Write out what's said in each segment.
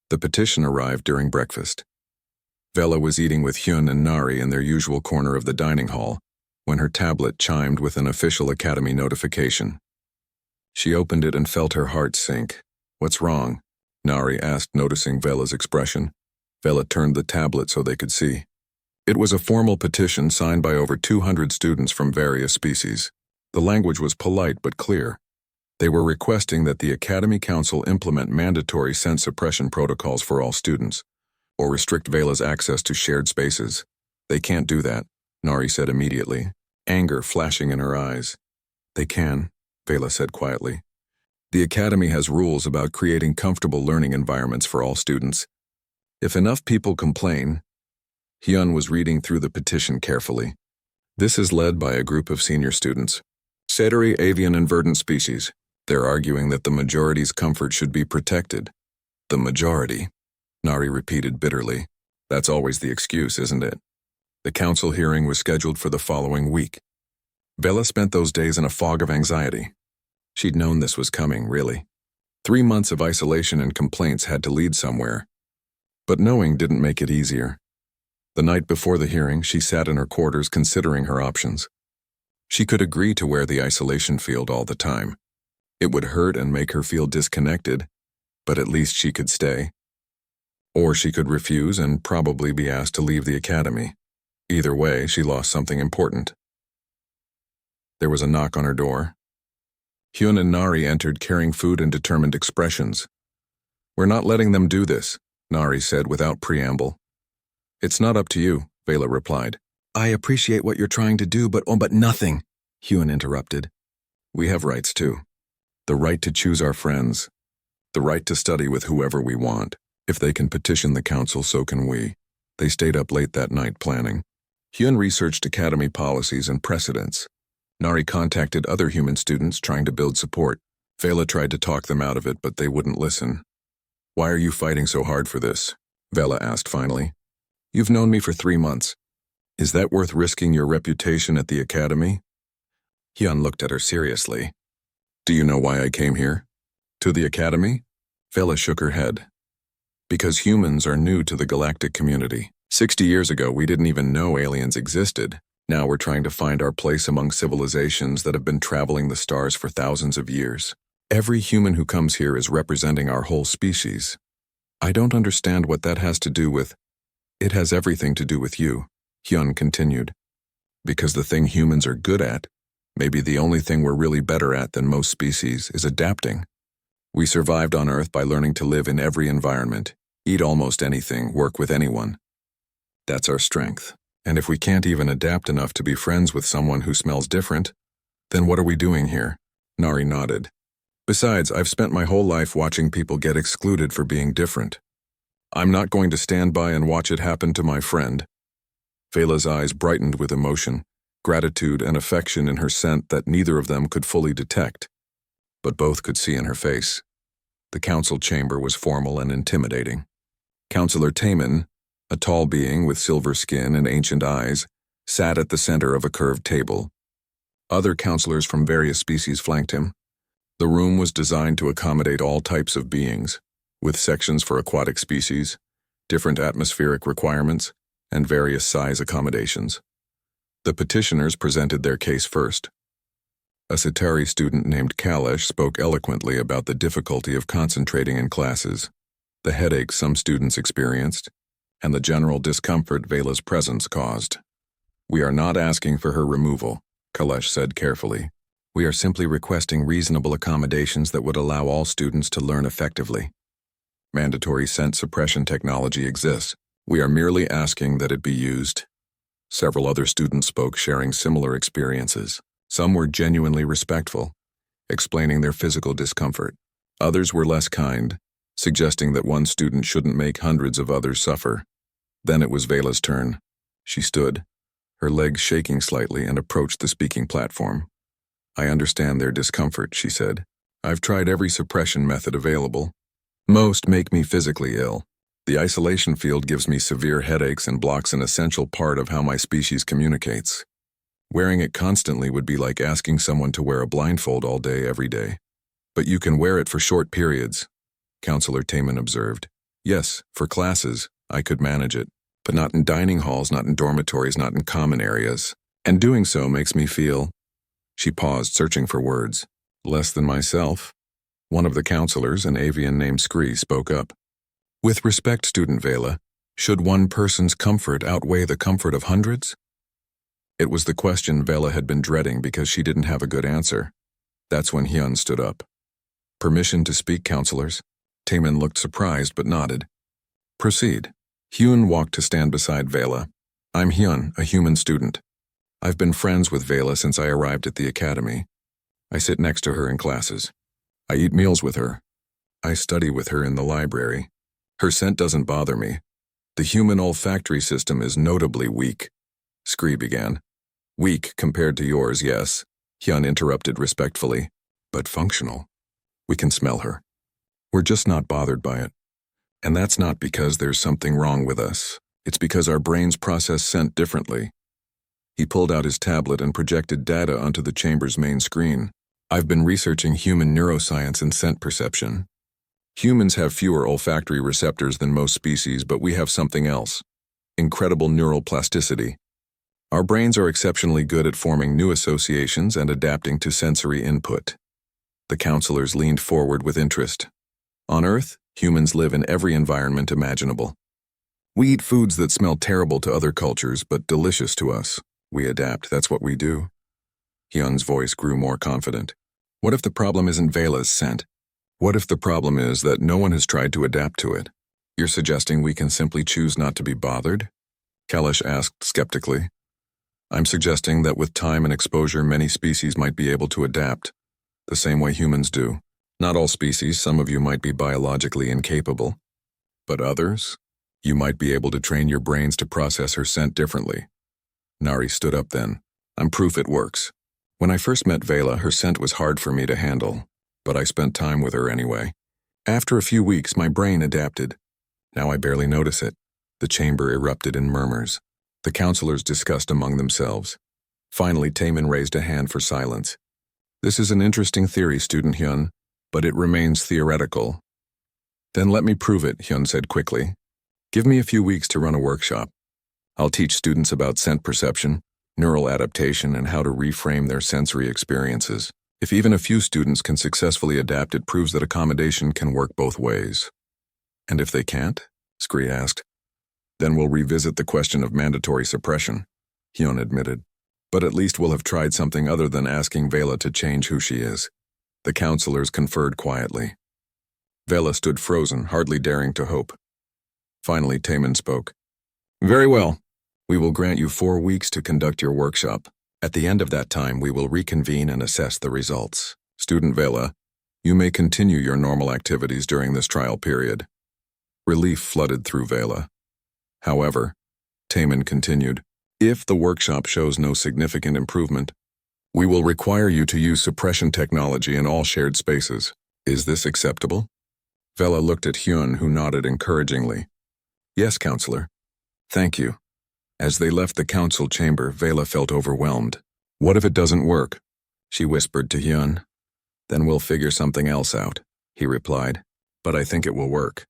The petition arrived during breakfast. Vela was eating with Hyun and Nari in their usual corner of the dining hall when her tablet chimed with an official Academy notification. She opened it and felt her heart sink. "What's wrong?" Nari asked, noticing Vela's expression. Vela turned the tablet so they could see. It was a formal petition signed by over 200 students from various species. The language was polite but clear. They were requesting that the Academy Council implement mandatory scent suppression protocols for all students, or restrict Vela's access to shared spaces. "They can't do that," Nari said immediately, anger flashing in her eyes. "They can," Vela said quietly. "The Academy has rules about creating comfortable learning environments for all students. If enough people complain..." Hyun was reading through the petition carefully. "This is led by a group of senior students. Ceteri avian and verdant species. They're arguing that the majority's comfort should be protected." "The majority," Nari repeated bitterly. "That's always the excuse, isn't it?" The council hearing was scheduled for the following week. Vela spent those days in a fog of anxiety. She'd known this was coming, really. 3 months of isolation and complaints had to lead somewhere. But knowing didn't make it easier. The night before the hearing, she sat in her quarters considering her options. She could agree to wear the isolation field all the time. It would hurt and make her feel disconnected, but at least she could stay. Or she could refuse and probably be asked to leave the academy. Either way, she lost something important. There was a knock on her door. Hyun and Nari entered carrying food and determined expressions. "We're not letting them do this," Nari said without preamble. "It's not up to you," Vela replied. "I appreciate what you're trying to do, but nothing," Hyun interrupted. "We have rights too. The right to choose our friends. The right to study with whoever we want. If they can petition the council, so can we." They stayed up late that night planning. Hyun researched academy policies and precedents. Nari contacted other human students trying to build support. Vela tried to talk them out of it, but they wouldn't listen. "Why are you fighting so hard for this?" Vela asked finally. "You've known me for 3 months. Is that worth risking your reputation at the academy?" Hyun looked at her seriously. "Do you know why I came here? To the academy?" Vela shook her head. "Because humans are new to the galactic community. 60 years ago, we didn't even know aliens existed. Now we're trying to find our place among civilizations that have been traveling the stars for thousands of years. Every human who comes here is representing our whole species. I don't understand what that has to do with..." "It has everything to do with you," Hyun continued. "Because the thing humans are good at, maybe the only thing we're really better at than most species, is adapting. We survived on Earth by learning to live in every environment, eat almost anything, work with anyone. That's our strength. And if we can't even adapt enough to be friends with someone who smells different, then what are we doing here?" Nari nodded. "Besides, I've spent my whole life watching people get excluded for being different. I'm not going to stand by and watch it happen to my friend." Vela's eyes brightened with emotion, gratitude and affection in her scent that neither of them could fully detect, but both could see in her face. The council chamber was formal and intimidating. Councillor Taemin, a tall being with silver skin and ancient eyes, sat at the center of a curved table. Other councillors from various species flanked him. The room was designed to accommodate all types of beings, with sections for aquatic species, different atmospheric requirements, and various size accommodations. The petitioners presented their case first. A Ceteri student named Kalesh spoke eloquently about the difficulty of concentrating in classes, the headaches some students experienced, and the general discomfort Vela's presence caused. "We are not asking for her removal," Kalesh said carefully. "We are simply requesting reasonable accommodations that would allow all students to learn effectively. Mandatory scent suppression technology exists. We are merely asking that it be used." Several other students spoke, sharing similar experiences. Some were genuinely respectful, explaining their physical discomfort. Others were less kind, suggesting that one student shouldn't make hundreds of others suffer. Then it was Vela's turn. She stood, her legs shaking slightly, and approached the speaking platform. "I understand their discomfort," she said. "I've tried every suppression method available. Most make me physically ill. The isolation field gives me severe headaches and blocks an essential part of how my species communicates. Wearing it constantly would be like asking someone to wear a blindfold all day, every day. But you can wear it for short periods," Councillor Taemin observed. Yes, for classes, I could manage it, but not in dining halls, not in dormitories, not in common areas. And doing so makes me feel— She paused, searching for words. Less than myself. One of the counselors, an avian named Scree, spoke up. With respect, Student Vela, should one person's comfort outweigh the comfort of hundreds? It was the question Vela had been dreading because she didn't have a good answer. That's when Hyun stood up. Permission to speak, counselors? Taemin looked surprised but nodded. Proceed. Hyun walked to stand beside Vela. I'm Hyun, a human student. I've been friends with Vela since I arrived at the academy. I sit next to her in classes. I eat meals with her. I study with her in the library. Her scent doesn't bother me. The human olfactory system is notably weak. Scree began. Weak compared to yours, yes, Hyun interrupted respectfully, but functional. We can smell her. We're just not bothered by it. And that's not because there's something wrong with us. It's because our brains process scent differently. He pulled out his tablet and projected data onto the chamber's main screen. I've been researching human neuroscience and scent perception. Humans have fewer olfactory receptors than most species, but we have something else. Incredible neural plasticity. Our brains are exceptionally good at forming new associations and adapting to sensory input. The counselors leaned forward with interest. On Earth, humans live in every environment imaginable. We eat foods that smell terrible to other cultures, but delicious to us. We adapt, that's what we do. Hyun's voice grew more confident. What if the problem isn't Vela's scent? What if the problem is that no one has tried to adapt to it? You're suggesting we can simply choose not to be bothered? Kalash asked skeptically. I'm suggesting that with time and exposure, many species might be able to adapt, the same way humans do. Not all species, some of you might be biologically incapable. But others? You might be able to train your brains to process her scent differently. Nari stood up then. I'm proof it works. When I first met Vela, her scent was hard for me to handle, but I spent time with her anyway. After a few weeks, my brain adapted. Now I barely notice it. The chamber erupted in murmurs. The counselors discussed among themselves. Finally, Taemin raised a hand for silence. This is an interesting theory, Student Hyun, but it remains theoretical. Then let me prove it, Hyun said quickly. Give me a few weeks to run a workshop. I'll teach students about scent perception, neural adaptation, and how to reframe their sensory experiences. If even a few students can successfully adapt, it proves that accommodation can work both ways. And if they can't? Scree asked. Then we'll revisit the question of mandatory suppression, Hyun admitted. But at least we'll have tried something other than asking Vela to change who she is. The counselors conferred quietly. Vela stood frozen, hardly daring to hope. Finally, Taemin spoke. Very well. We will grant you 4 weeks to conduct your workshop. At the end of that time, we will reconvene and assess the results. Student Vela, you may continue your normal activities during this trial period. Relief flooded through Vela. However, Taemin continued, if the workshop shows no significant improvement, we will require you to use suppression technology in all shared spaces. Is this acceptable? Vela looked at Hyun, who nodded encouragingly. Yes, counselor. Thank you. As they left the council chamber, Vela felt overwhelmed. What if it doesn't work? She whispered to Hyun. Then we'll figure something else out, he replied. But I think it will work.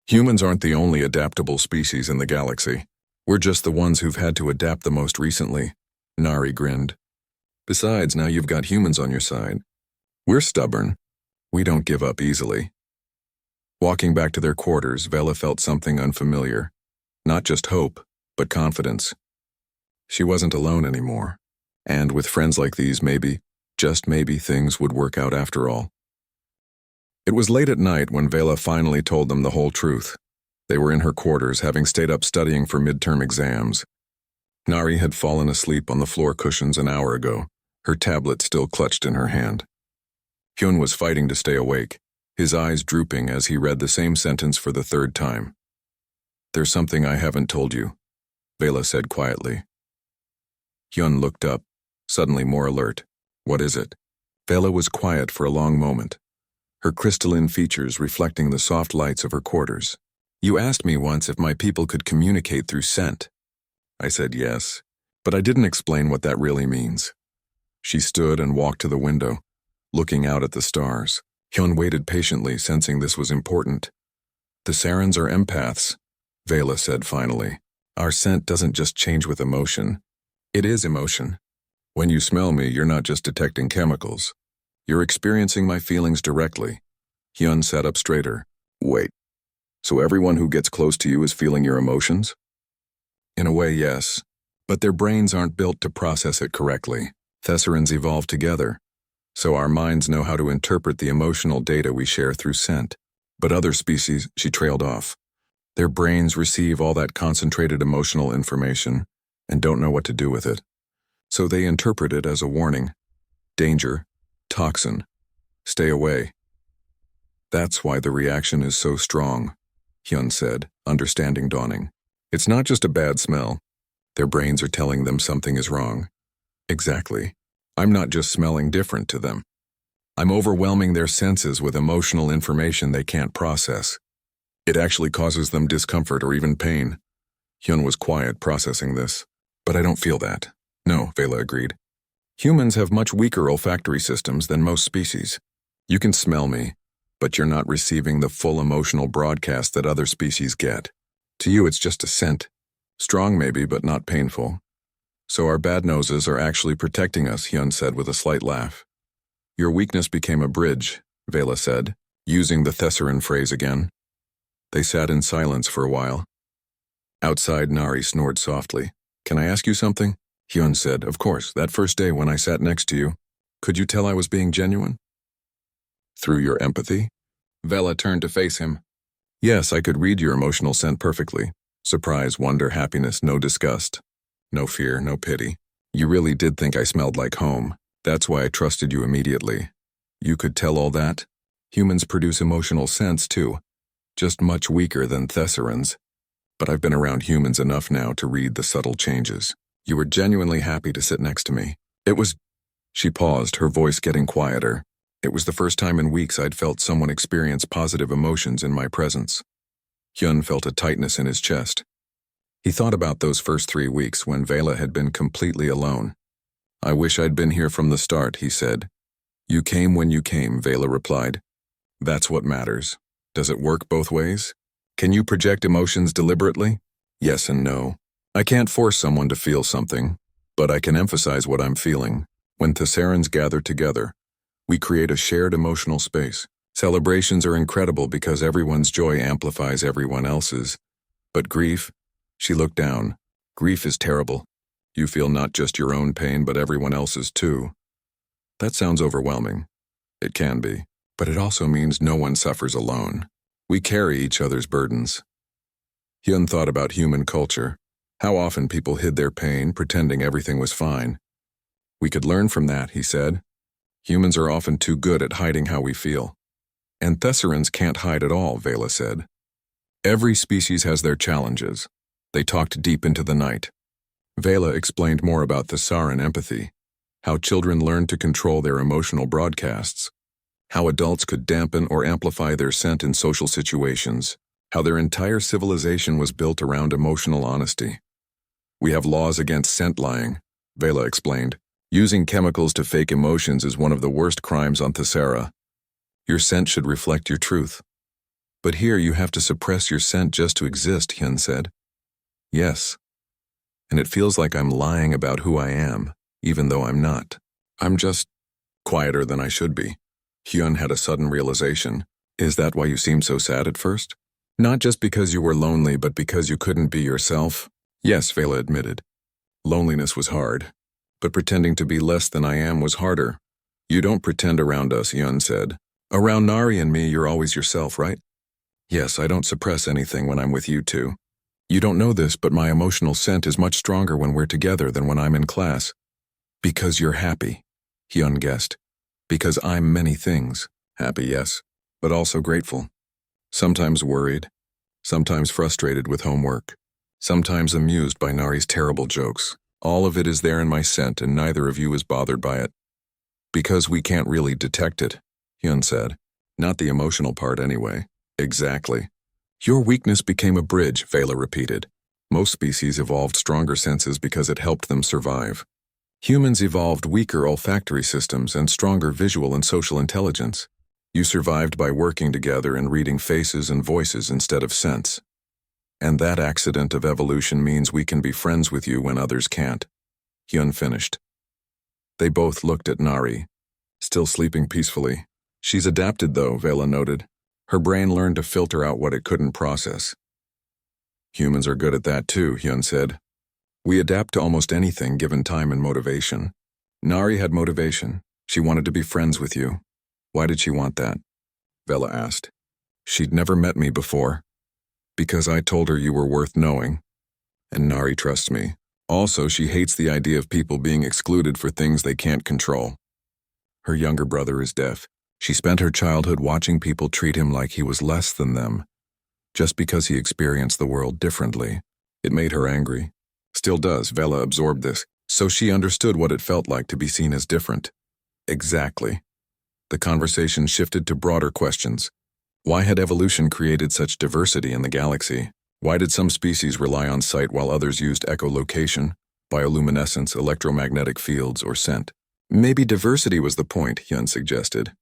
Humans aren't the only adaptable species in the galaxy. We're just the ones who've had to adapt the most recently. Nari grinned. Besides, now you've got humans on your side. We're stubborn. We don't give up easily. Walking back to their quarters, Vela felt something unfamiliar. Not just hope, but confidence. She wasn't alone anymore. And with friends like these, maybe, just maybe, things would work out after all. It was late at night when Vela finally told them the whole truth. They were in her quarters, having stayed up studying for midterm exams. Nari had fallen asleep on the floor cushions an hour ago, her tablet still clutched in her hand. Hyun was fighting to stay awake, his eyes drooping as he read the same sentence for the 3rd time. There's something I haven't told you, Vela said quietly. Hyun looked up, suddenly more alert. What is it? Vela was quiet for a long moment, her crystalline features reflecting the soft lights of her quarters. You asked me once if my people could communicate through scent. I said yes, but I didn't explain what that really means. She stood and walked to the window, looking out at the stars. Hyun waited patiently, sensing this was important. The Sarans are empaths, Vela said finally. Our scent doesn't just change with emotion. It is emotion. When you smell me, you're not just detecting chemicals. You're experiencing my feelings directly. Hyun sat up straighter. Wait. So everyone who gets close to you is feeling your emotions? In a way, yes. But their brains aren't built to process it correctly. Thesserans evolved together, so our minds know how to interpret the emotional data we share through scent. But other species, she trailed off. Their brains receive all that concentrated emotional information and don't know what to do with it. So they interpret it as a warning. Danger. Toxin. Stay away. That's why the reaction is so strong, Hyun said, understanding dawning. It's not just a bad smell. Their brains are telling them something is wrong. Exactly. I'm not just smelling different to them. I'm overwhelming their senses with emotional information they can't process. It actually causes them discomfort or even pain. Hyun was quiet, processing this. But I don't feel that. No, Vela agreed. Humans have much weaker olfactory systems than most species. You can smell me, but you're not receiving the full emotional broadcast that other species get. To you, it's just a scent. Strong maybe, but not painful. So our bad noses are actually protecting us, Hyun said with a slight laugh. Your weakness became a bridge, Vela said, using the Thesseran phrase again. They sat in silence for a while. Outside, Nari snored softly. Can I ask you something? Hyun said, of course, that first day when I sat next to you. Could you tell I was being genuine? Through your empathy? Vela turned to face him. Yes, I could read your emotional scent perfectly. Surprise, wonder, happiness, no disgust. No fear, no pity. You really did think I smelled like home. That's why I trusted you immediately. You could tell all that? Humans produce emotional scents too, just much weaker than Thesserans. But I've been around humans enough now to read the subtle changes. You were genuinely happy to sit next to me. It was... She paused, her voice getting quieter. It was the first time in weeks I'd felt someone experience positive emotions in my presence. Hyun felt a tightness in his chest. He thought about those first 3 weeks when Vela had been completely alone. I wish I'd been here from the start, he said. You came when you came, Vela replied. That's what matters. Does it work both ways? Can you project emotions deliberately? Yes and no. I can't force someone to feel something, but I can emphasize what I'm feeling. When Thesserans gather together, we create a shared emotional space. Celebrations are incredible because everyone's joy amplifies everyone else's. But grief? She looked down. Grief is terrible. You feel not just your own pain, but everyone else's too. That sounds overwhelming. It can be, but it also means no one suffers alone. We carry each other's burdens. Hyun thought about human culture, how often people hid their pain, pretending everything was fine. We could learn from that, he said. Humans are often too good at hiding how we feel. And Thesserans can't hide at all, Vela said. Every species has their challenges. They talked deep into the night. Vela explained more about Thessaran empathy, how children learn to control their emotional broadcasts, how adults could dampen or amplify their scent in social situations, how their entire civilization was built around emotional honesty. We have laws against scent lying, Vela explained. Using chemicals to fake emotions is one of the worst crimes on Thessera. Your scent should reflect your truth. But here you have to suppress your scent just to exist, Hyun said. Yes. And it feels like I'm lying about who I am, even though I'm not. I'm just quieter than I should be. Hyun had a sudden realization. Is that why you seemed so sad at first? Not just because you were lonely, but because you couldn't be yourself? Yes, Vela admitted. Loneliness was hard, but pretending to be less than I am was harder. You don't pretend around us, Hyun said. Around Nari and me, you're always yourself, right? Yes, I don't suppress anything when I'm with you two. You don't know this, but my emotional scent is much stronger when we're together than when I'm in class. Because you're happy, Hyun guessed. Because I'm many things. Happy, yes, but also grateful. Sometimes worried, sometimes frustrated with homework, sometimes amused by Nari's terrible jokes. All of it is there in my scent, and neither of you is bothered by it. Because we can't really detect it, Hyun said. Not the emotional part anyway. Exactly. Your weakness became a bridge, Vela repeated. Most species evolved stronger senses because it helped them survive. Humans evolved weaker olfactory systems and stronger visual and social intelligence. You survived by working together and reading faces and voices instead of scents. And that accident of evolution means we can be friends with you when others can't. Hyun finished. They both looked at Nari, still sleeping peacefully. She's adapted though, Vela noted. Her brain learned to filter out what it couldn't process. Humans are good at that too, Hyun said. We adapt to almost anything given time and motivation. Nari had motivation. She wanted to be friends with you. Why did she want that? Vela asked. She'd never met me before. Because I told her you were worth knowing. And Nari trusts me. Also, she hates the idea of people being excluded for things they can't control. Her younger brother is deaf. She spent her childhood watching people treat him like he was less than them. Just because he experienced the world differently. It made her angry. Still does, Vela absorbed this. So she understood what it felt like to be seen as different. Exactly. The conversation shifted to broader questions. Why had evolution created such diversity in the galaxy? Why did some species rely on sight while others used echolocation, bioluminescence, electromagnetic fields, or scent? Maybe diversity was the point, Hyun suggested.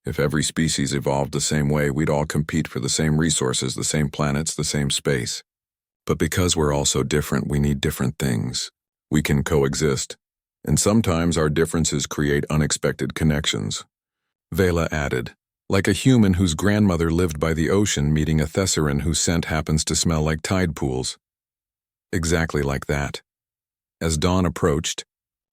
If every species evolved the same way, we'd all compete for the same resources, the same planets, the same space. But because we're all so different, we need different things. We can coexist. And sometimes our differences create unexpected connections. Vela added. Like a human whose grandmother lived by the ocean meeting a Thessaran whose scent happens to smell like tide pools. Exactly like that. As dawn approached,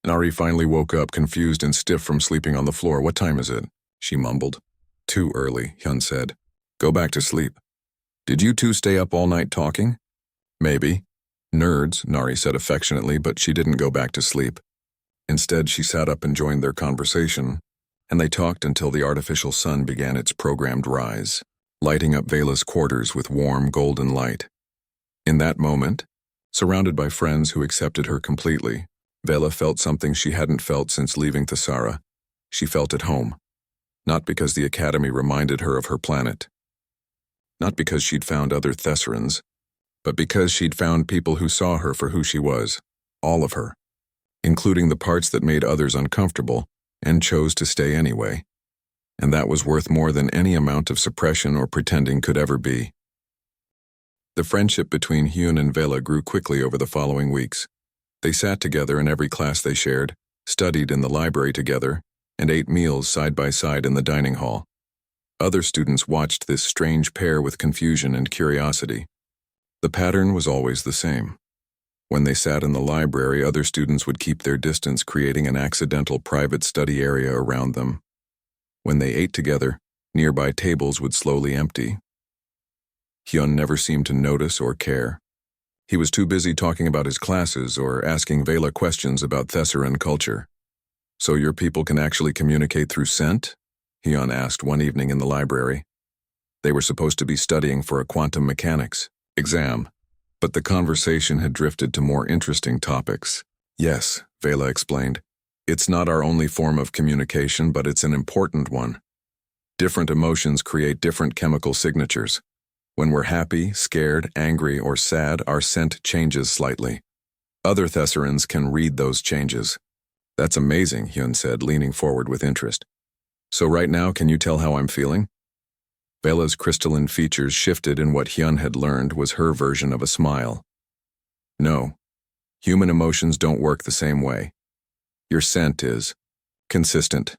Nari finally woke up confused and stiff from sleeping on the floor. What time is it? She mumbled. Too early, Hyun said. Go back to sleep. Did you two stay up all night talking? Maybe. Nerds, Nari said affectionately, but she didn't go back to sleep. Instead, she sat up and joined their conversation. And they talked until the artificial sun began its programmed rise, lighting up Vela's quarters with warm golden light. In that moment, surrounded by friends who accepted her completely, Vela felt something she hadn't felt since leaving Thessara. She felt at home. Not because the Academy reminded her of her planet. Not because she'd found other Thessarans, but because she'd found people who saw her for who she was, all of her, including the parts that made others uncomfortable, and chose to stay anyway. And that was worth more than any amount of suppression or pretending could ever be. The friendship between Hyun and Vela grew quickly over the following weeks. They sat together in every class they shared, studied in the library together, and ate meals side by side in the dining hall. Other students watched this strange pair with confusion and curiosity. The pattern was always the same. When they sat in the library, other students would keep their distance, creating an accidental private study area around them. When they ate together, nearby tables would slowly empty. Hyun never seemed to notice or care. He was too busy talking about his classes or asking Vela questions about Thessaran culture. So your people can actually communicate through scent? Hyun asked one evening in the library. They were supposed to be studying for a quantum mechanics exam. But the conversation had drifted to more interesting topics. Yes, Vela explained. It's not our only form of communication, but it's an important one. Different emotions create different chemical signatures. When we're happy, scared, angry, or sad, our scent changes slightly. Other Thessarans can read those changes. That's amazing, Hyun said, leaning forward with interest. So right now, can you tell how I'm feeling? Vela's crystalline features shifted, and what Hyun had learned was her version of a smile. No, human emotions don't work the same way. Your scent is consistent.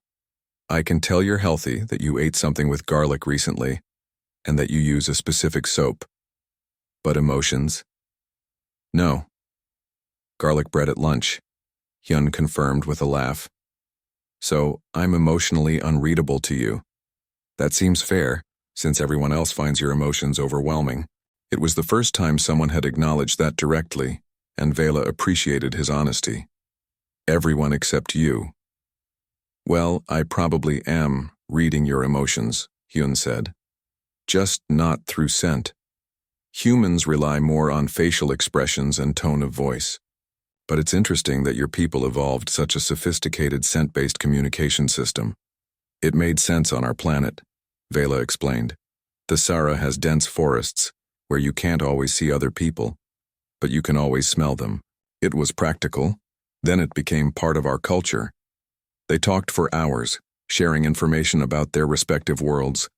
I can tell you're healthy, that you ate something with garlic recently, and that you use a specific soap. But emotions? No. Garlic bread at lunch, Hyun confirmed with a laugh. So, I'm emotionally unreadable to you. That seems fair, since everyone else finds your emotions overwhelming. It was the first time someone had acknowledged that directly, and Vela appreciated his honesty. Everyone except you. Well, I probably am reading your emotions, Hyun said. Just not through scent. Humans rely more on facial expressions and tone of voice. But it's interesting that your people evolved such a sophisticated scent-based communication system. It made sense on our planet, Vela explained. Thessara has dense forests, where you can't always see other people, but you can always smell them. It was practical. Then it became part of our culture. They talked for hours, sharing information about their respective worlds.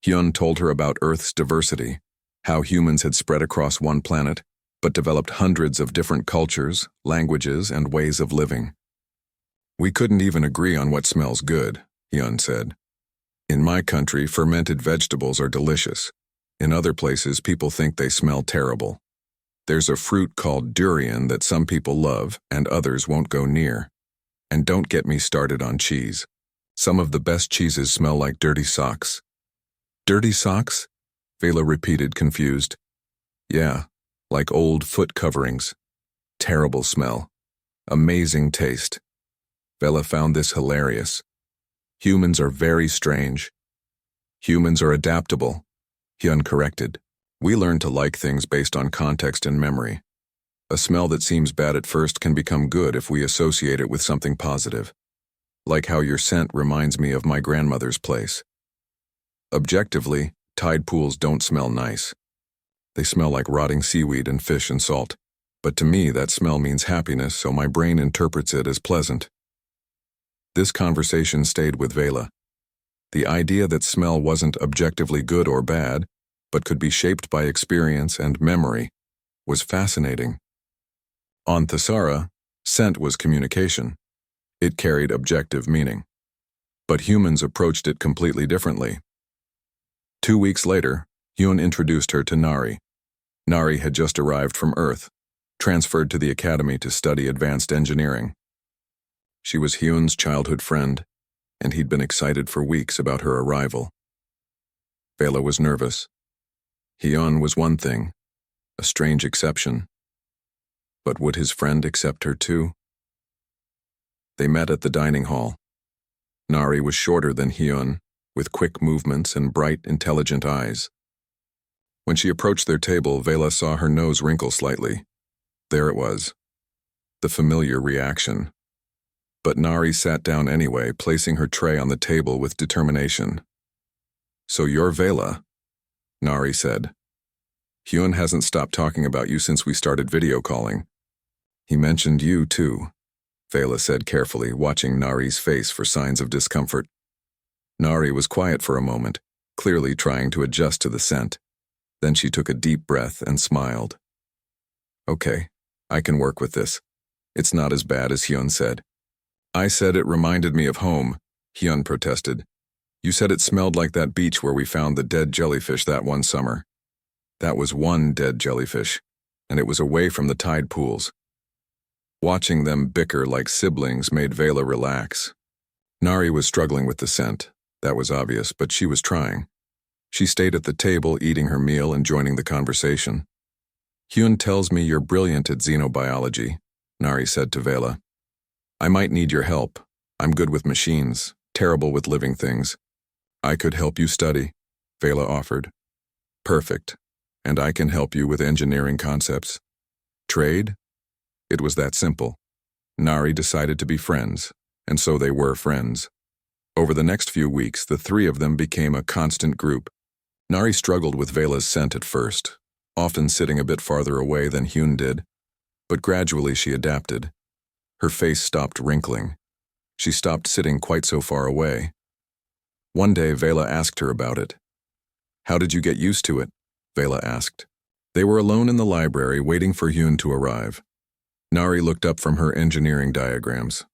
Hyun told her about Earth's diversity, how humans had spread across one planet, but developed hundreds of different cultures, languages, and ways of living. We couldn't even agree on what smells good, Hyun said. In my country, fermented vegetables are delicious. In other places, people think they smell terrible. There's a fruit called durian that some people love and others won't go near. And don't get me started on cheese. Some of the best cheeses smell like dirty socks. Dirty socks? Vela repeated, confused. Yeah, like old foot coverings. Terrible smell. Amazing taste. Vela found this hilarious. Humans are very strange. Humans are adaptable, Hyun corrected. We learn to like things based on context and memory. A smell that seems bad at first can become good if we associate it with something positive. Like how your scent reminds me of my grandmother's place. Objectively, tide pools don't smell nice. They smell like rotting seaweed and fish and salt. But to me, that smell means happiness, so my brain interprets it as pleasant. This conversation stayed with Vela. The idea that smell wasn't objectively good or bad, but could be shaped by experience and memory, was fascinating. On Thesara, scent was communication. It carried objective meaning. But humans approached it completely differently. 2 weeks later, Hyun introduced her to Nari. Nari had just arrived from Earth, transferred to the academy to study advanced engineering. She was Hyun's childhood friend, and he'd been excited for weeks about her arrival. Vela was nervous. Hyun was one thing, a strange exception. But would his friend accept her too? They met at the dining hall. Nari was shorter than Hyun, with quick movements and bright, intelligent eyes. When she approached their table, Vela saw her nose wrinkle slightly. There it was. The familiar reaction. But Nari sat down anyway, placing her tray on the table with determination. So you're Vela, Nari said. Hyun hasn't stopped talking about you since we started video calling. He mentioned you too, Vela said carefully, watching Nari's face for signs of discomfort. Nari was quiet for a moment, clearly trying to adjust to the scent. Then she took a deep breath and smiled. Okay, I can work with this. It's not as bad as Hyun said. I said it reminded me of home, Hyun protested. You said it smelled like that beach where we found the dead jellyfish that one summer. That was one dead jellyfish, and it was away from the tide pools. Watching them bicker like siblings made Vela relax. Nari was struggling with the scent. That was obvious, but she was trying. She stayed at the table eating her meal and joining the conversation. Hyun tells me you're brilliant at xenobiology, Nari said to Vela. I might need your help. I'm good with machines, terrible with living things. I could help you study, Vela offered. Perfect. And I can help you with engineering concepts. Trade? It was that simple. Nari decided to be friends, and so they were friends. Over the next few weeks, the three of them became a constant group. Nari struggled with Vela's scent at first, often sitting a bit farther away than Hyun did, but gradually she adapted. Her face stopped wrinkling. She stopped sitting quite so far away. One day, Vela asked her about it. How did you get used to it? Vela asked. They were alone in the library waiting for Hyun to arrive. Nari looked up from her engineering diagrams.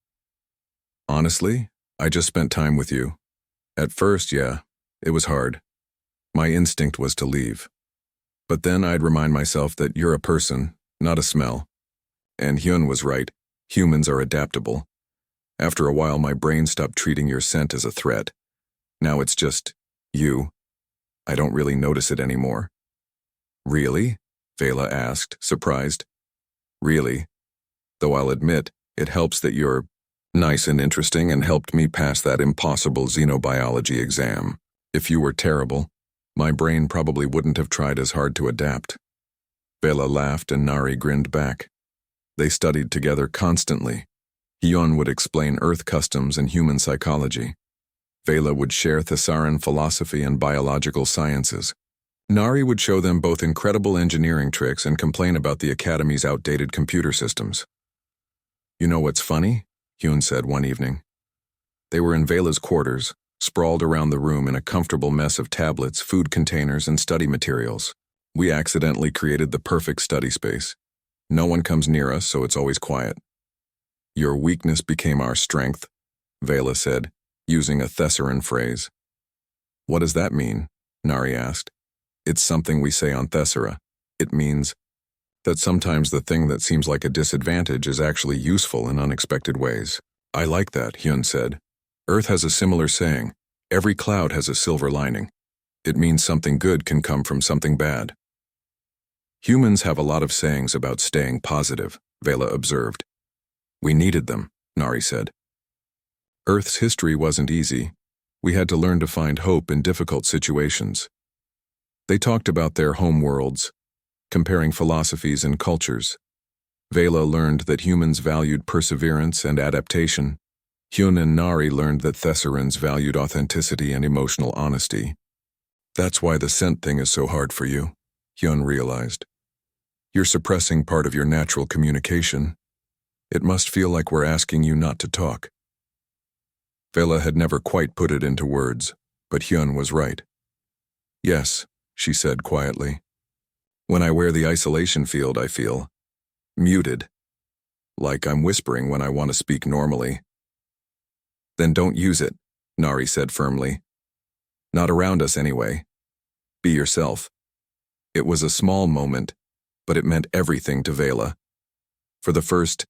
Honestly, I just spent time with you. At first, yeah, it was hard. My instinct was to leave. But then I'd remind myself that you're a person, not a smell. And Hyun was right. Humans are adaptable. After a while, my brain stopped treating your scent as a threat. Now it's just you. I don't really notice it anymore. Really? Vela asked, surprised. Really. Though I'll admit, it helps that you're nice and interesting and helped me pass that impossible xenobiology exam. If you were terrible, my brain probably wouldn't have tried as hard to adapt. Vela laughed and Nari grinned back. They studied together constantly. Hyun would explain Earth customs and human psychology. Vela would share Thesaran philosophy and biological sciences. Nari would show them both incredible engineering tricks and complain about the Academy's outdated computer systems. You know what's funny? Hyun said one evening. They were in Vela's quarters, sprawled around the room in a comfortable mess of tablets, food containers, and study materials. We accidentally created the perfect study space. No one comes near us, so it's always quiet. Your weakness became our strength, Vela said, using a Thessaran phrase. What does that mean? Nari asked. It's something we say on Thessara. It means that sometimes the thing that seems like a disadvantage is actually useful in unexpected ways. I like that, Hyun said. Earth has a similar saying, every cloud has a silver lining. It means something good can come from something bad. Humans have a lot of sayings about staying positive, Vela observed. We needed them, Nari said. Earth's history wasn't easy. We had to learn to find hope in difficult situations. They talked about their home worlds, comparing philosophies and cultures. Vela learned that humans valued perseverance and adaptation. Hyun and Nari learned that Thessarans valued authenticity and emotional honesty. That's why the scent thing is so hard for you, Hyun realized. You're suppressing part of your natural communication. It must feel like we're asking you not to talk. Vela had never quite put it into words, but Hyun was right. Yes, she said quietly. When I wear the isolation field, I feel muted, like I'm whispering when I want to speak normally. Then don't use it, Nari said firmly. Not around us anyway. Be yourself. It was a small moment, but it meant everything to Vela. For the first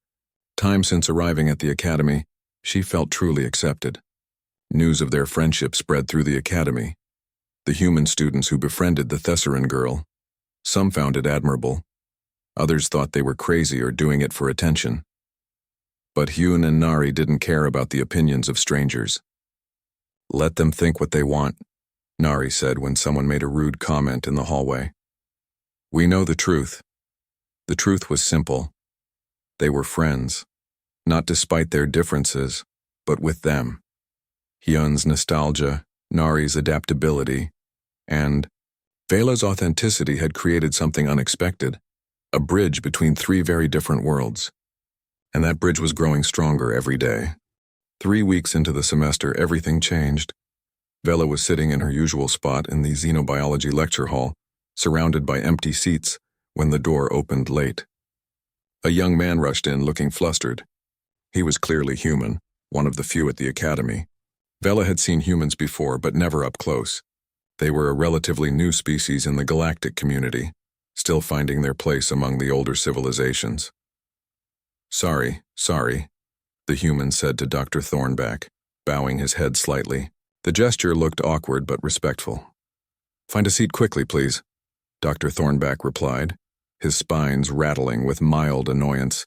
time since arriving at the academy, she felt truly accepted. News of their friendship spread through the academy. The human students who befriended the Thessaran girl. Some found it admirable. Others thought they were crazy or doing it for attention. But Hyun and Nari didn't care about the opinions of strangers. Let them think what they want, Nari said when someone made a rude comment in the hallway. We know the truth. The truth was simple. They were friends, not despite their differences, but with them. Hyun's nostalgia, Nari's adaptability, and Vela's authenticity had created something unexpected, a bridge between three very different worlds. And that bridge was growing stronger every day. 3 weeks into the semester, everything changed. Vela was sitting in her usual spot in the xenobiology lecture hall, surrounded by empty seats, when the door opened late. A young man rushed in looking flustered. He was clearly human, one of the few at the academy. Vela had seen humans before, but never up close. They were a relatively new species in the galactic community, still finding their place among the older civilizations. Sorry, the human said to Dr. Thornback, bowing his head slightly. The gesture looked awkward but respectful. Find a seat quickly, please, Dr. Thornback replied, his spines rattling with mild annoyance.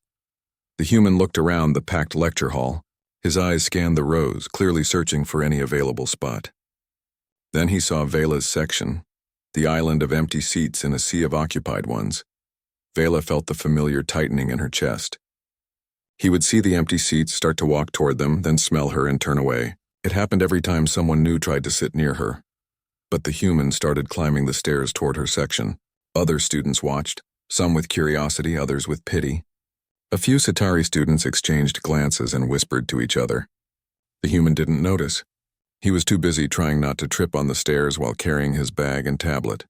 The human looked around the packed lecture hall. His eyes scanned the rows, clearly searching for any available spot. Then he saw Vela's section, the island of empty seats in a sea of occupied ones. Vela felt the familiar tightening in her chest. He would see the empty seats, start to walk toward them, then smell her and turn away. It happened every time someone new tried to sit near her. But the human started climbing the stairs toward her section. Other students watched, some with curiosity, others with pity. A few Satari students exchanged glances and whispered to each other. The human didn't notice. He was too busy trying not to trip on the stairs while carrying his bag and tablet.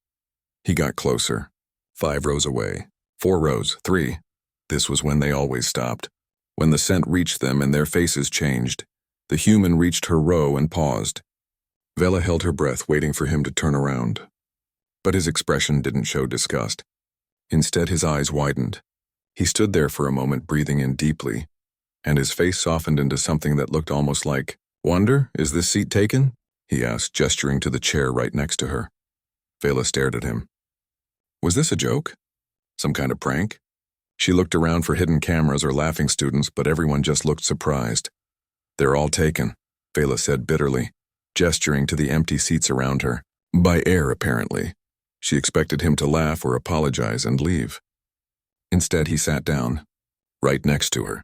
He got closer. 5 rows away. 4 rows. 3. This was when they always stopped. When the scent reached them and their faces changed, the human reached her row and paused. Vela held her breath, waiting for him to turn around. But his expression didn't show disgust. Instead, his eyes widened. He stood there for a moment, breathing in deeply, and his face softened into something that looked almost like, "Wonder, is this seat taken?" he asked, gesturing to the chair right next to her. Vela stared at him. Was this a joke? Some kind of prank? She looked around for hidden cameras or laughing students, but everyone just looked surprised. They're all taken, Vela said bitterly, gesturing to the empty seats around her. By air, apparently. She expected him to laugh or apologize and leave. Instead, he sat down, right next to her,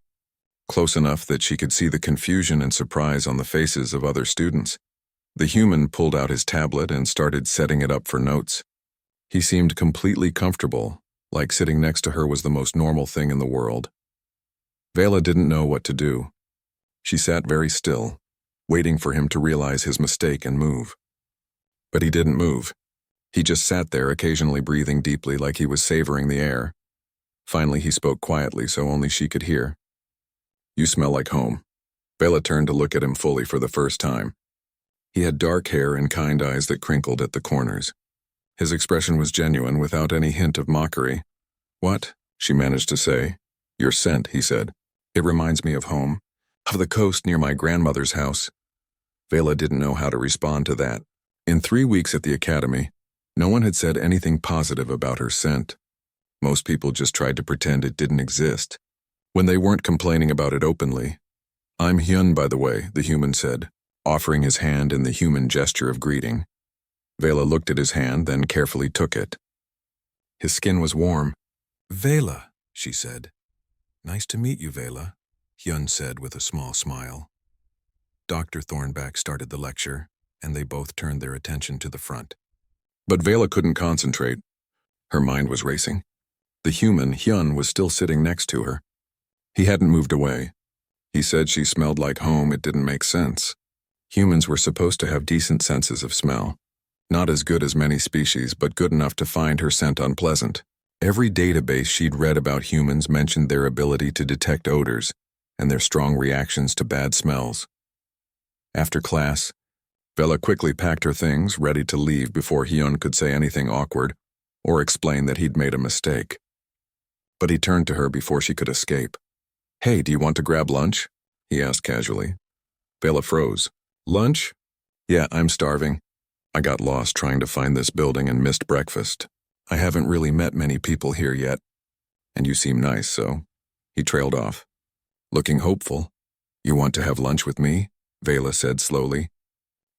close enough that she could see the confusion and surprise on the faces of other students. The human pulled out his tablet and started setting it up for notes. He seemed completely comfortable, like sitting next to her was the most normal thing in the world. Vela didn't know what to do. She sat very still, waiting for him to realize his mistake and move. But he didn't move. He just sat there, occasionally breathing deeply like he was savoring the air. Finally, he spoke quietly so only she could hear. "You smell like home." Bella turned to look at him fully for the first time. He had dark hair and kind eyes that crinkled at the corners. His expression was genuine, without any hint of mockery. "What?" she managed to say. "Your scent," he said. "It reminds me of home, of the coast near my grandmother's house." Vela didn't know how to respond to that. In 3 weeks at the academy, no one had said anything positive about her scent. Most people just tried to pretend it didn't exist, when they weren't complaining about it openly. "I'm Hyun, by the way," the human said, offering his hand in the human gesture of greeting. Vela looked at his hand, then carefully took it. His skin was warm. "Vela," she said. "Nice to meet you, Vela," Hyun said with a small smile. Dr. Thornback started the lecture, and they both turned their attention to the front. But Vela couldn't concentrate. Her mind was racing. The human, Hyun, was still sitting next to her. He hadn't moved away. He said she smelled like home. It didn't make sense. Humans were supposed to have decent senses of smell. Not as good as many species, but good enough to find her scent unpleasant. Every database she'd read about humans mentioned their ability to detect odors and their strong reactions to bad smells. After class, Vela quickly packed her things, ready to leave before Hyun could say anything awkward or explain that he'd made a mistake. But he turned to her before she could escape. "Hey, do you want to grab lunch?" he asked casually. Vela froze. "Lunch? Yeah, I'm starving. I got lost trying to find this building and missed breakfast. I haven't really met many people here yet. And you seem nice, so..." He trailed off. Looking hopeful. "You want to have lunch with me?" Vela said slowly,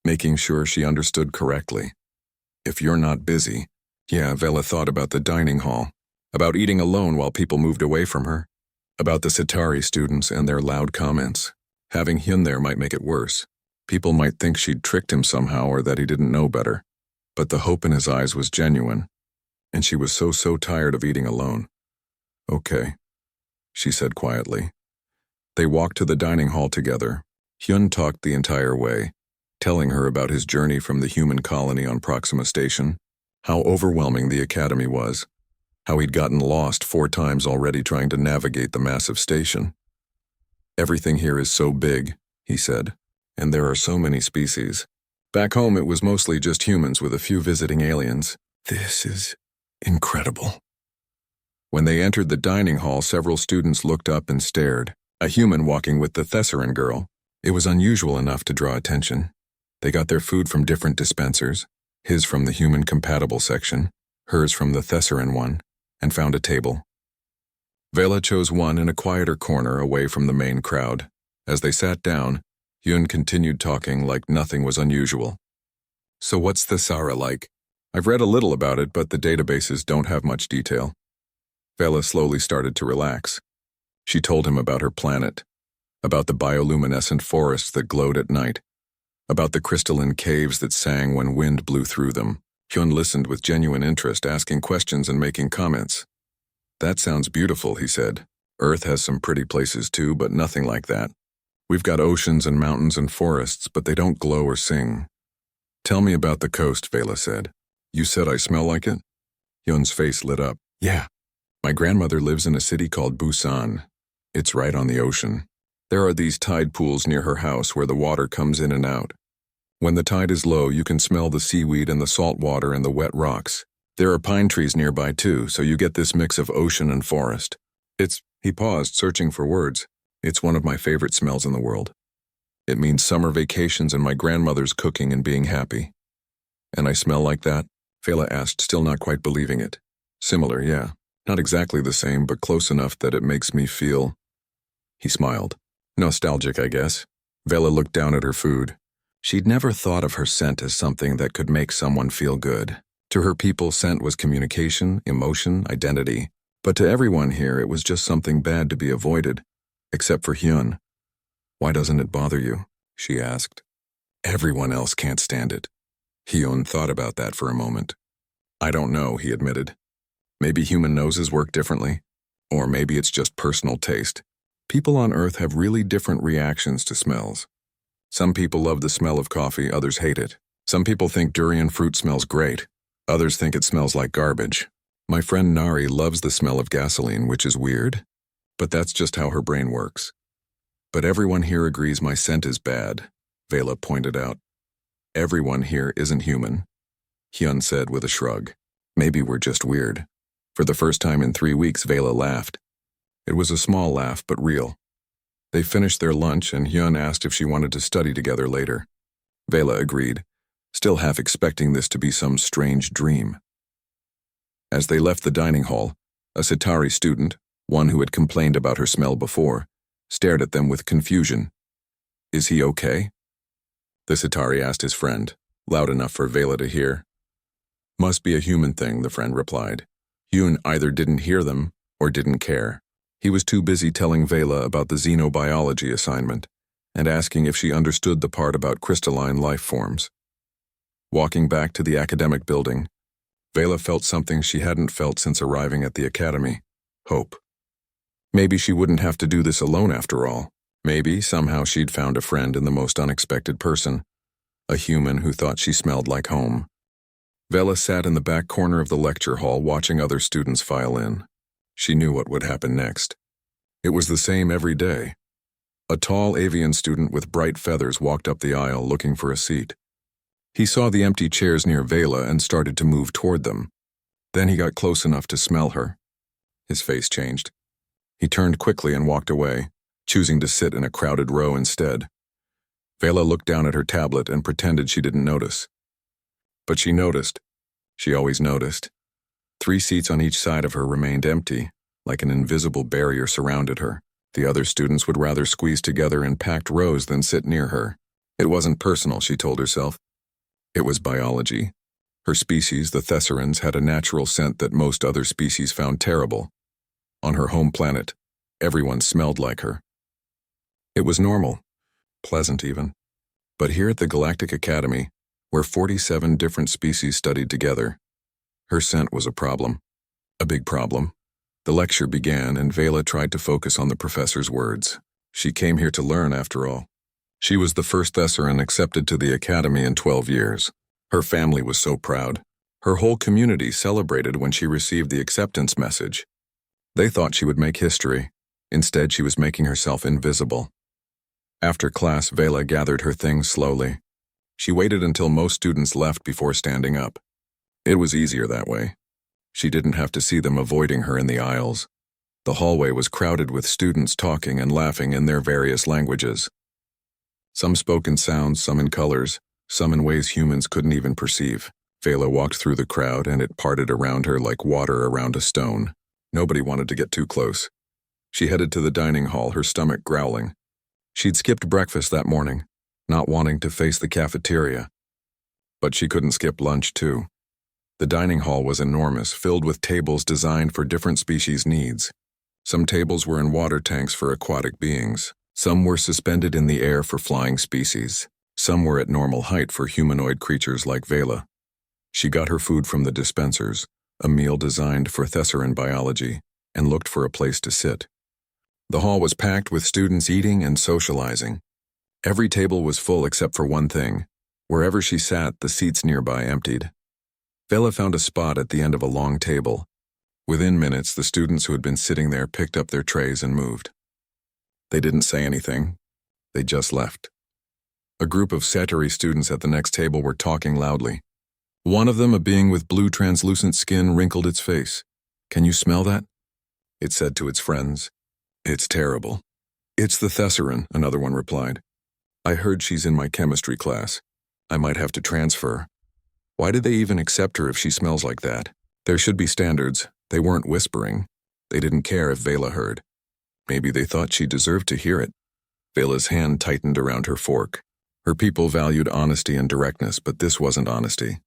making sure she understood correctly. "If you're not busy..." Yeah, Vela thought about the dining hall, about eating alone while people moved away from her, about the Citari students and their loud comments. Having Hyun there might make it worse. People might think she'd tricked him somehow or that he didn't know better. But the hope in his eyes was genuine, and she was so tired of eating alone. "Okay," she said quietly. They walked to the dining hall together. Hyun talked the entire way, telling her about his journey from the human colony on Proxima Station, how overwhelming the academy was, how he'd gotten lost 4 times already trying to navigate the massive station. "Everything here is so big," he said, "and there are so many species. Back home it was mostly just humans with a few visiting aliens. This is incredible." When they entered the dining hall, several students looked up and stared. A human walking with the Thessaran girl. It was unusual enough to draw attention. They got their food from different dispensers, his from the human-compatible section, hers from the Thessaran one, and found a table. Vela chose one in a quieter corner away from the main crowd. As they sat down, Hyun continued talking like nothing was unusual. "So what's Thessara like? I've read a little about it, but the databases don't have much detail." Vela slowly started to relax. She told him about her planet, about the bioluminescent forests that glowed at night, about the crystalline caves that sang when wind blew through them. Hyun listened with genuine interest, asking questions and making comments. "That sounds beautiful," he said. "Earth has some pretty places too, but nothing like that. We've got oceans and mountains and forests, but they don't glow or sing." "Tell me about the coast," Vela said. "You said I smell like it?" Hyun's face lit up. "Yeah. My grandmother lives in a city called Busan. It's right on the ocean. There are these tide pools near her house where the water comes in and out. When the tide is low, you can smell the seaweed and the salt water and the wet rocks. There are pine trees nearby too, so you get this mix of ocean and forest. He paused, searching for words. "It's one of my favorite smells in the world. It means summer vacations and my grandmother's cooking and being happy." "And I smell like that?" Vela asked, still not quite believing it. "Similar, yeah. Not exactly the same, but close enough that it makes me feel..." He smiled. "Nostalgic, I guess." Vela looked down at her food. She'd never thought of her scent as something that could make someone feel good. To her people, scent was communication, emotion, identity. But to everyone here, it was just something bad to be avoided. Except for Hyun. "Why doesn't it bother you?" she asked. "Everyone else can't stand it." Hyun thought about that for a moment. "I don't know," he admitted. "Maybe human noses work differently. Or maybe it's just personal taste. People on Earth have really different reactions to smells. Some people love the smell of coffee, others hate it. Some people think durian fruit smells great. Others think it smells like garbage. My friend Nari loves the smell of gasoline, which is weird, but that's just how her brain works. But everyone here agrees my scent is bad, Vela pointed out. Everyone here isn't human, Hyun said with a shrug. Maybe we're just weird. For the first time in 3 weeks, Vela laughed. It was a small laugh, but real. They finished their lunch, and Hyun asked if she wanted to study together later. Vela agreed, still half expecting this to be some strange dream. As they left the dining hall, a Citari student, one who had complained about her smell before, stared at them with confusion. Is he okay? The Citari asked his friend, loud enough for Vela to hear. Must be a human thing, the friend replied. Hyun either didn't hear them or didn't care. He was too busy telling Vela about the xenobiology assignment and asking if she understood the part about crystalline life forms. Walking back to the academic building, Vela felt something she hadn't felt since arriving at the academy: hope. Maybe she wouldn't have to do this alone after all. Maybe somehow she'd found a friend in the most unexpected person, a human who thought she smelled like home. Vela sat in the back corner of the lecture hall watching other students file in. She knew what would happen next. It was the same every day. A tall avian student with bright feathers walked up the aisle looking for a seat. He saw the empty chairs near Vela and started to move toward them. Then he got close enough to smell her. His face changed. He turned quickly and walked away, choosing to sit in a crowded row instead. Vela looked down at her tablet and pretended she didn't notice. But she noticed. She always noticed. 3 seats on each side of her remained empty, like an invisible barrier surrounded her. The other students would rather squeeze together in packed rows than sit near her. It wasn't personal, she told herself. It was biology. Her species, the Thesserans, had a natural scent that most other species found terrible. On her home planet, everyone smelled like her. It was normal, pleasant even. But here at the Galactic Academy, where 47 different species studied together, her scent was a problem. A big problem. The lecture began, and Vela tried to focus on the professor's words. She came here to learn, after all. She was the first Thesseran accepted to the Academy in 12 years. Her family was so proud. Her whole community celebrated when she received the acceptance message. They thought she would make history. Instead, she was making herself invisible. After class, Vela gathered her things slowly. She waited until most students left before standing up. It was easier that way. She didn't have to see them avoiding her in the aisles. The hallway was crowded with students talking and laughing in their various languages. Some spoke in sounds, some in colors, some in ways humans couldn't even perceive. Vela walked through the crowd, and it parted around her like water around a stone. Nobody wanted to get too close. She headed to the dining hall, her stomach growling. She'd skipped breakfast that morning, not wanting to face the cafeteria. But she couldn't skip lunch, too. The dining hall was enormous, filled with tables designed for different species' needs. Some tables were in water tanks for aquatic beings. Some were suspended in the air for flying species. Some were at normal height for humanoid creatures like Vela. She got her food from the dispensers, a meal designed for Thesseran biology, and looked for a place to sit. The hall was packed with students eating and socializing. Every table was full except for one thing. Wherever she sat, the seats nearby emptied. Vela found a spot at the end of a long table. Within minutes, the students who had been sitting there picked up their trays and moved. They didn't say anything. They just left. A group of Citari students at the next table were talking loudly. One of them, a being with blue translucent skin, wrinkled its face. "Can you smell that?" it said to its friends. "It's terrible." "It's the Thesseran," another one replied. "I heard she's in my chemistry class. I might have to transfer." Why did they even accept her if she smells like that? There should be standards. They weren't whispering. They didn't care if Vela heard. Maybe they thought she deserved to hear it. Vela's hand tightened around her fork. Her people valued honesty and directness, but this wasn't honesty.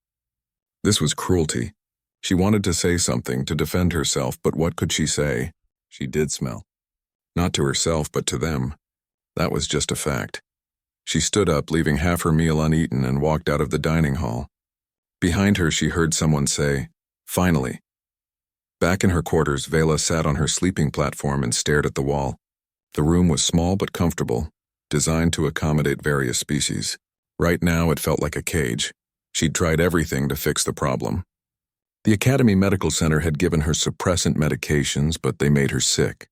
This was cruelty. She wanted to say something, to defend herself, but what could she say? She did smell. Not to herself, but to them. That was just a fact. She stood up, leaving half her meal uneaten, and walked out of the dining hall. Behind her, she heard someone say, "Finally." Back in her quarters, Vela sat on her sleeping platform and stared at the wall. The room was small but comfortable. designed to accommodate various species. Right now, it felt like a cage. She'd tried everything to fix the problem. The Academy Medical Center had given her suppressant medications, but they made her sick.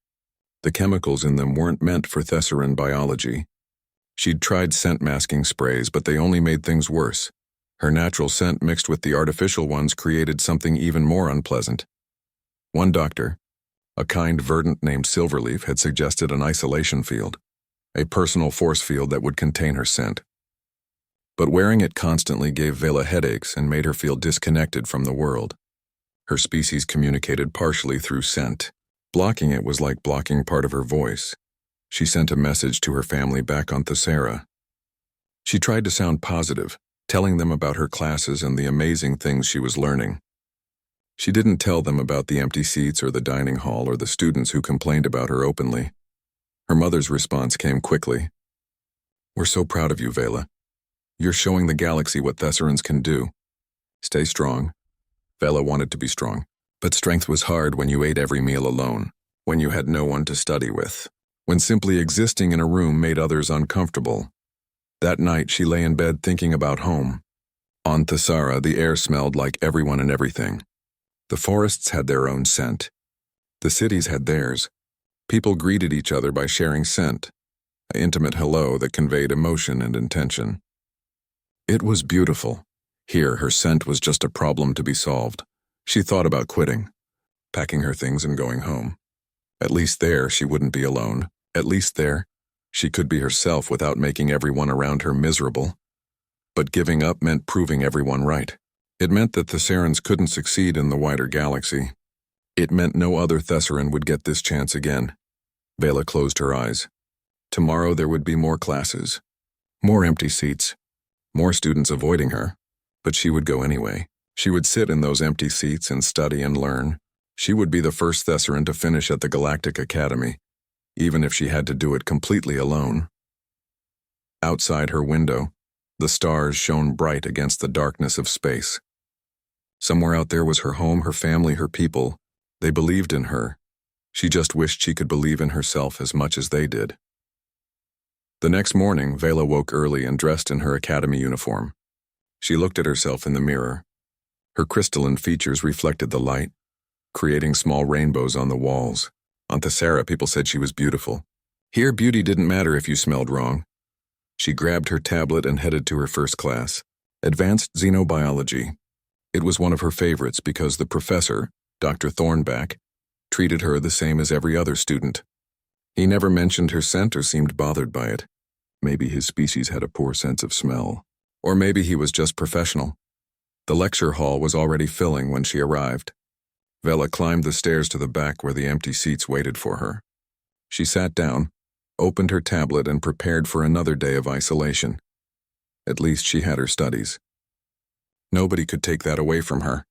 The chemicals in them weren't meant for Thessaran biology. She'd tried scent-masking sprays, but they only made things worse. Her natural scent mixed with the artificial ones created something even more unpleasant. One doctor, a kind verdant named Silverleaf, had suggested an isolation field, a personal force field that would contain her scent. But wearing it constantly gave Vela headaches and made her feel disconnected from the world. Her species communicated partially through scent. Blocking it was like blocking part of her voice. She sent a message to her family back on Thessera. She tried to sound positive, telling them about her classes and the amazing things she was learning. She didn't tell them about the empty seats or the dining hall or the students who complained about her openly. Her mother's response came quickly. "We're so proud of you, Vela. You're showing the galaxy what Thessarans can do. Stay strong." Vela wanted to be strong, but strength was hard when you ate every meal alone, when you had no one to study with, when simply existing in a room made others uncomfortable. That night, she lay in bed thinking about home. On Thessera, the air smelled like everyone and everything. The forests had their own scent. The cities had theirs. People greeted each other by sharing scent, an intimate hello that conveyed emotion and intention. It was beautiful. Here, her scent was just a problem to be solved. She thought about quitting, packing her things and going home. At least there, she wouldn't be alone. At least there, she could be herself without making everyone around her miserable. But giving up meant proving everyone right. It meant that Thessarans couldn't succeed in the wider galaxy. It meant no other Thessaran would get this chance again. Vela closed her eyes. Tomorrow there would be more classes, more empty seats, more students avoiding her. But she would go anyway. She would sit in those empty seats and study and learn. She would be the first Thessaran to finish at the Galactic Academy, even if she had to do it completely alone. Outside her window, the stars shone bright against the darkness of space. Somewhere out there was her home, her family, her people. They believed in her. She just wished she could believe in herself as much as they did. The next morning, Vela woke early and dressed in her academy uniform. She looked at herself in the mirror. Her crystalline features reflected the light, creating small rainbows on the walls. On Thessera, people said she was beautiful. Here, beauty didn't matter if you smelled wrong. She grabbed her tablet and headed to her first class, Advanced Xenobiology. It was one of her favorites because the professor, Dr. Thornback, treated her the same as every other student. He never mentioned her scent or seemed bothered by it. Maybe his species had a poor sense of smell. Or maybe he was just professional. The lecture hall was already filling when she arrived. Vela climbed the stairs to the back where the empty seats waited for her. She sat down, opened her tablet, and prepared for another day of isolation. At least she had her studies. Nobody could take that away from her.